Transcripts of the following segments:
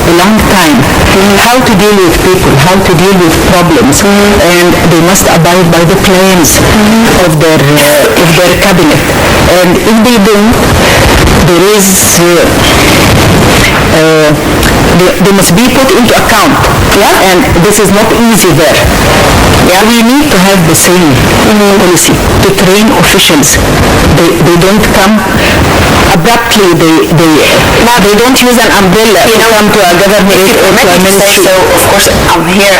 a long time how to deal with people, how to deal with problems, and they must abide by the plans of their cabinet. And if they don't, there is they must be put into account. And this is not easy there. We need to have the same policy to train officials. They don't come abruptly. They don't use an umbrella to come to a government or to a ministry. So of course I'm here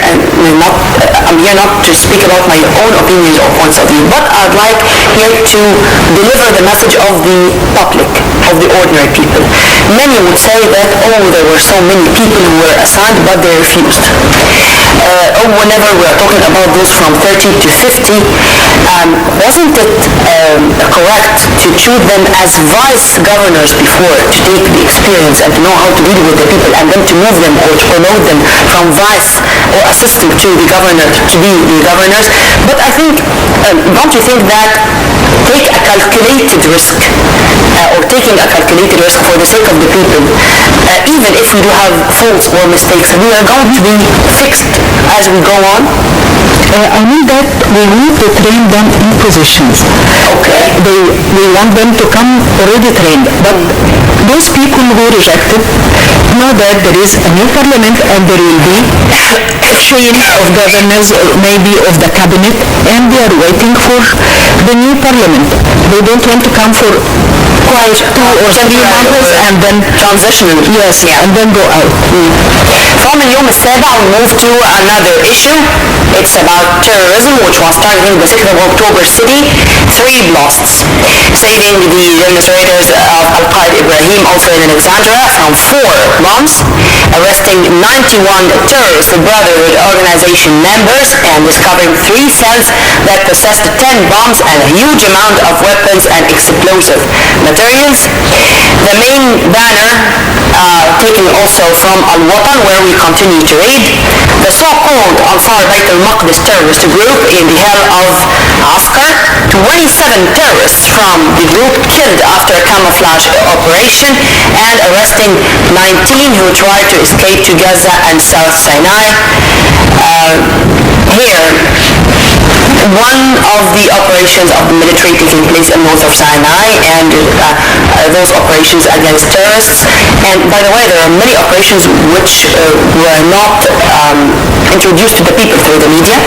not to speak about my own opinions or points of view, but I'd like here to deliver the message of the public, of the ordinary people. Many would say that, there were so many people who were assigned, but they refused. Whenever we are talking about those from 30 to 50, wasn't it correct to choose them as vice governors before, to take the experience and to know how to deal with the people, and then to move them or to promote them from vice or assistant to the governor to be the governors? But I think, don't you think that take a calculated risk, or taking a calculated risk for the sake of the people, even if we do have faults or mistakes, we are going to be fixed as we go on? I mean that we need to train them in positions. Okay. We want them to come already trained. But those people who rejected know that there is a new parliament and there will be a change of governors, maybe of the cabinet, and they are waiting for the new parliament. They don't want to come for quite 2 or 3 months and then transitional. Yes, and then go out. From اليوم السابع we move to another issue. It's about terrorism, which was targeting the 6th of October city. 3 blasts, saving the demonstrators of Al-Qaeda Ibrahim, also in Alexandria, from 4 bombs, arresting 91 terrorist Brotherhood organization members, and discovering 3 cells that possessed 10 bombs and a huge amount of weapons and explosive materials. The main banner taken also from Al-Watan, where we continue to read. The so-called Ansar Bayt al-Maqdis terrorist group in the hell of Askar. 27 terrorists from the group killed after a camouflage operation, and arresting 19 who tried to escape to Gaza and South Sinai. Here, one of the operations of the military taking place in north of Sinai, and those operations against terrorists. And by the way, there are many operations which were not introduced to the people through the media,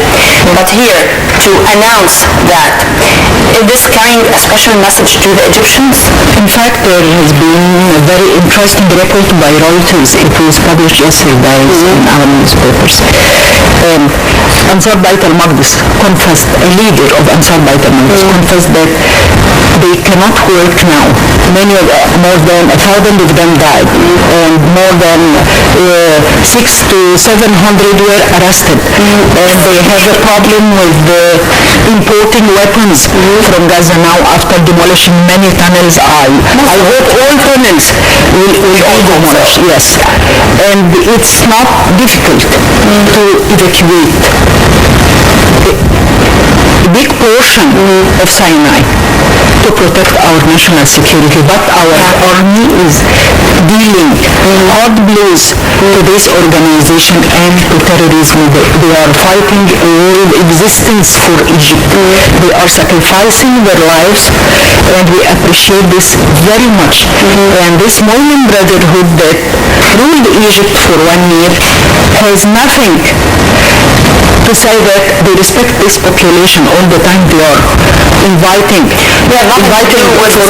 but here to announce that, is this carrying a special message to the Egyptians? In fact, there has been a very interesting report by Reuters. It was published yesterday in our newspapers. Ansar Bayt al-Maqdis confessed, a leader of Ansar Bayt al-Maqdis confessed that they cannot work now. More than 1,000 of them died, and more than 600 to 700 were arrested. And they have a problem with importing weapons from Gaza now after demolishing many tunnels. I hope all tunnels will be demolished. Yes, and it's not difficult to evacuate a big portion of Sinai to protect our national security, but our army is dealing hard blows to this organization and to terrorism. They are fighting a world existence for Egypt. They are sacrificing their lives, and we appreciate this very much. And this Muslim Brotherhood that ruled Egypt for 1 year has nothing to say that they respect this population. All the time they are inviting for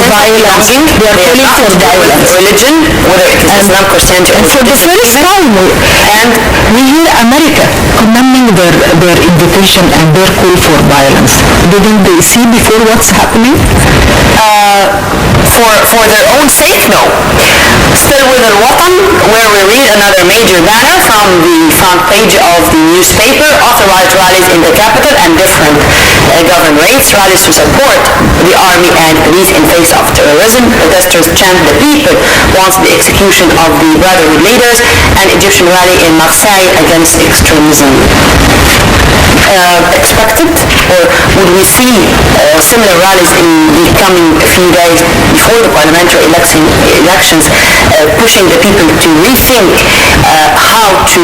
violence. They are calling for violence. Religion, whether it is Islam, Christianity, and for the first time, and we hear America condemning their invitation and their call for violence. Didn't they see before what's happening? For their own sake, no. Still with Al-Watan, where we read another major banner from the front page of the newspaper. Authorized rallies in the capital and different governorates, rallies to support the army and police in face of terrorism. Protesters chant "The people wants the execution of the Brotherhood leaders," and Egyptian rally in Marseille against extremism. Expected, or would we see similar rallies in the coming few days before the parliamentary elections pushing the people to rethink how to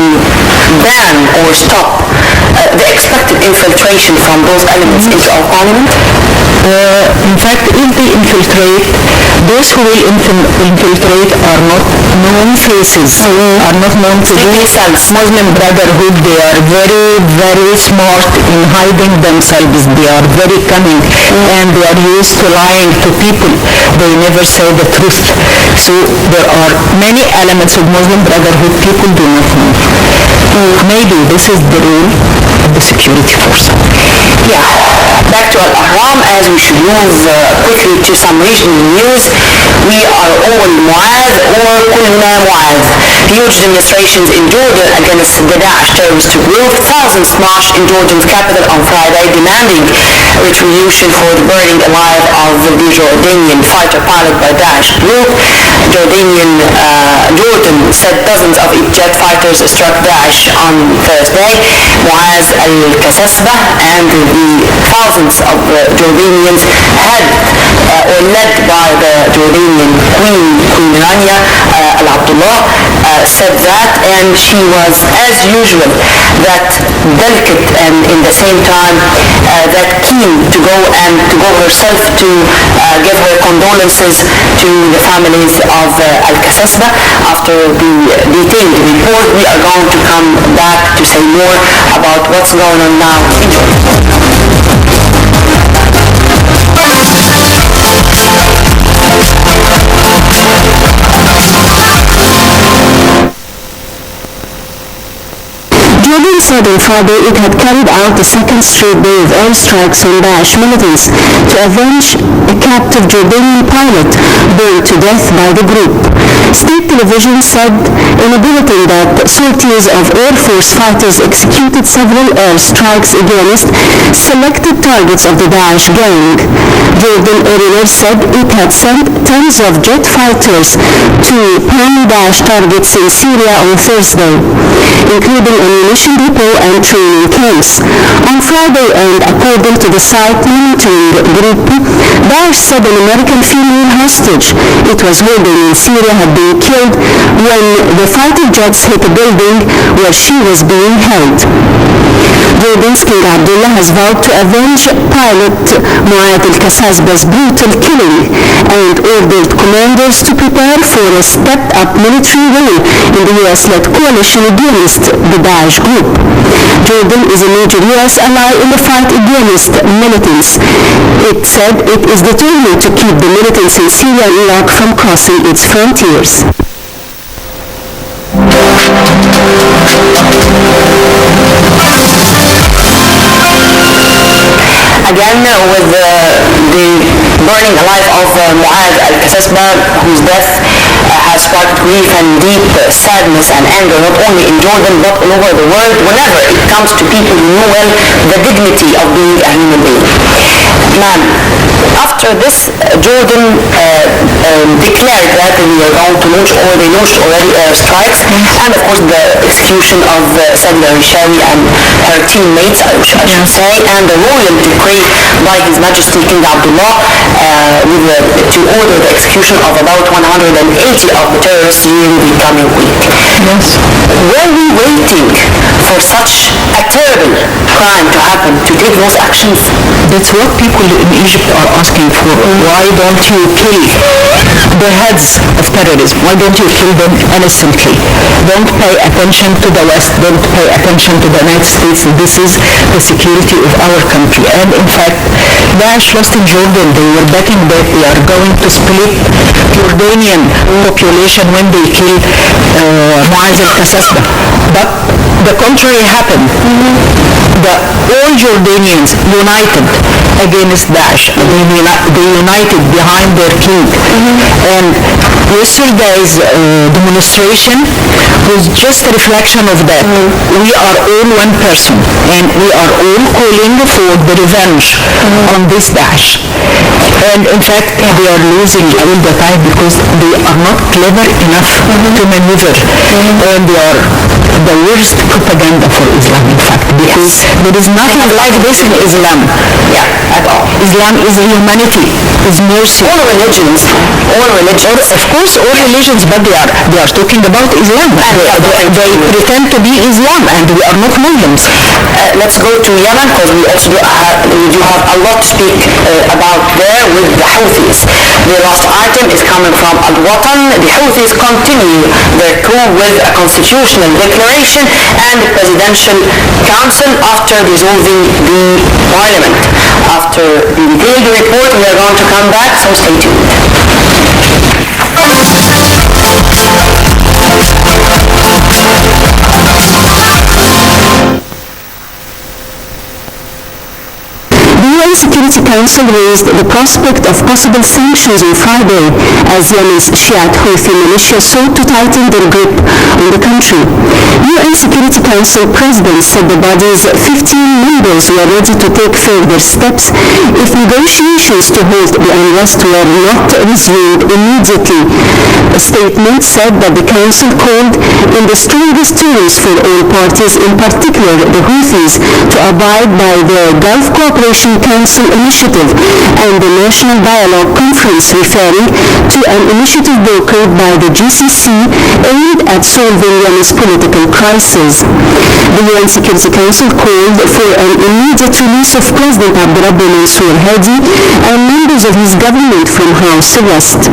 ban or stop the expected infiltration from those elements into our parliament? In fact, if they infiltrate, those who will infiltrate are not known faces, are not known to be Muslim Brotherhood. They are very, very smart in hiding themselves. They are very cunning, and they are used to lying to people. They never say the truth. So there are many elements of Muslim Brotherhood people do not know. Maybe this is the role of the security force. Yeah. Back to Al-Ahram, as we should move quickly to some regional news. We are all Mu'adh or Kulna Mu'adh. Huge demonstrations in Jordan against the Daesh terrorist group. Thousands marched in Jordan's capital on Friday demanding retribution for the burning alive of the Jordanian fighter pilot by Daesh group. Jordan said dozens of its jet fighters struck Daesh on Thursday. Mu'adh al-Kasasbah and the thousands of Jordanians led by the Jordanian Queen Rania al-Abdullah said that, and she was as usual that delicate and in the same time that keen to go herself to give her condolences to the families of al-Kasasbah. After the detailed report, we are going to come back to say more about what's going on now in Jordan. Jordan said on Friday it had carried out the second straight day of airstrikes on Daesh militants to avenge a captive Jordanian pilot burned to death by the group. State television said in a bulletin that sorties of Air Force fighters executed several airstrikes against selected targets of the Daesh gang. Jordan earlier said it had sent tens of jet fighters to pan Daesh targets in Syria on Thursday, including ammunition depot and training camps. On Friday, and according to the site monitoring group, Daesh said an American female hostage it was holding in Syria had been killed when the fighter jets hit a building where she was being held. Jordan's King Abdullah has vowed to avenge pilot Mu'adh al-Kasasbah's brutal killing and ordered commanders to prepare for a stepped-up military role in the U.S.-led coalition against the Daesh group. Jordan is a major U.S. ally in the fight against militants. It said it is determined to keep the militants in Syria and Iraq from crossing its frontiers. Again, with the burning alive of Mu'adh al-Kasasbah, whose death has sparked grief and deep sadness and anger, not only in Jordan but all over the world, whenever it comes to people who know well the dignity of being a human being. Ma'am, after this, Jordan declared that they were going to launch, or they launched already airstrikes, and of course the execution of Sadia Rishawi and her teammates, I should say, and the royal decree by His Majesty King Abdullah to order the execution of about 180 of the terrorists during the coming week. Yes. Were we waiting for such a terrible crime to happen to take those actions? That's what people in Egypt are asking for. Why don't you kill the heads of terrorism? Why don't you kill them innocently? Don't pay attention to the West. Don't pay attention to the United States. This is the security of our country. And in fact, Daesh lost in Jordan. They were betting that they are going to split Jordanian population when they kill Mu'adh al-Kasasbah. But the contrary happened. All Jordanians united against Daesh. They united behind their king. And yesterday's demonstration was just a reflection of that. We are all one person, and we are all calling for the revenge on this Daesh. And in fact, they are losing all the time because they are not clever enough to maneuver, and they are the worst propaganda for Islam, in fact, because there is nothing like this in Islam. At all. Islam is humanity, is mercy. All religions, Of course, all religions, but they are talking about Islam. They pretend to be Islam, and we are not Muslims. Let's go to Yemen, because we also do have a lot to speak about there with the Houthis. The last item is coming from Al-Watan. The Houthis continue their coup with a constitutional declaration and a presidential council after dissolving the parliament. After the detailed report, we are going to come back, so stay tuned. The UN Security Council raised the prospect of possible sanctions on Friday as Yemen's Shiite Houthi militia sought to tighten their grip on the country. UN Security Council President said the body's 15 members were ready to take further steps if negotiations to halt the unrest were not resumed immediately. A statement said that the Council called in the strongest terms for all parties, in particular the Houthis, to abide by the Gulf Cooperation Council initiative and the National Dialogue Conference, referring to an initiative brokered by the GCC aimed at solving Yemen's political crisis. The UN Security Council called for an immediate release of President Abdurrabbi Mansour Hadi and members of his government from house arrest.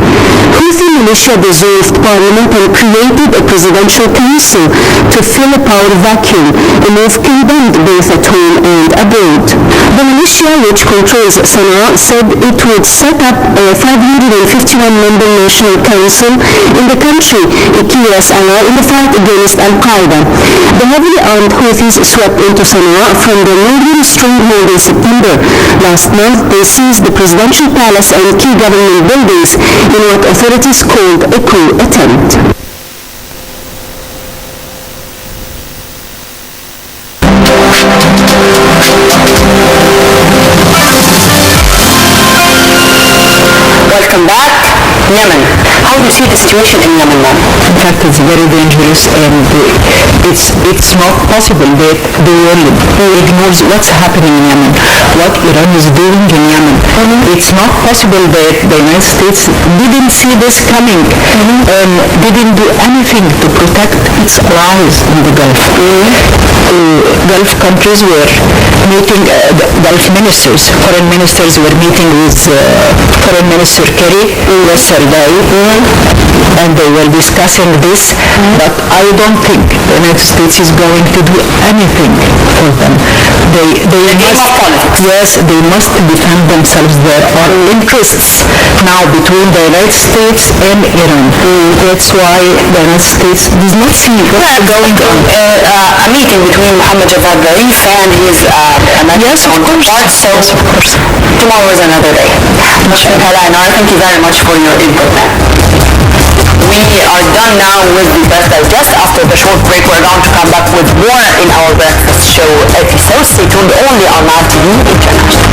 Houthi militia dissolved parliament and created a presidential council to fill a power vacuum, a move condemned both at home and abroad. The militia, which controls Sana'a, said it would set up a 551-member national council in the country, a key ally in the fight against Al-Qaeda. The heavily armed Houthis swept into Sana'a from their northern stronghold in September. Last month, they seized the presidential palace and key government buildings in what authorities called a coup attempt. Welcome back. Yemen. How do you see the situation in Yemen now? In fact, it's very dangerous, and it's not possible that the world ignores what's happening in Yemen, what Iran is doing in Yemen. It's not possible that the United States didn't see this coming and didn't do anything to protect its allies in the Gulf. Gulf countries were meeting, Gulf ministers, foreign ministers were meeting with Foreign Minister Kerry yesterday, and they were discussing this, but I don't think the United States is going to do anything for them. They must defend themselves. There are interests now between the United States and Iran. That's why the United States does not see what's going on. A meeting between Mohammed Javad Zarif and his American counterparts, so of course tomorrow is another day. Hala and Enara, thank you very much for your input. We are done now with the Best Digest. After the short break, we're going to come back with more in our breakfast show episode. Stay tuned only on Now TV International.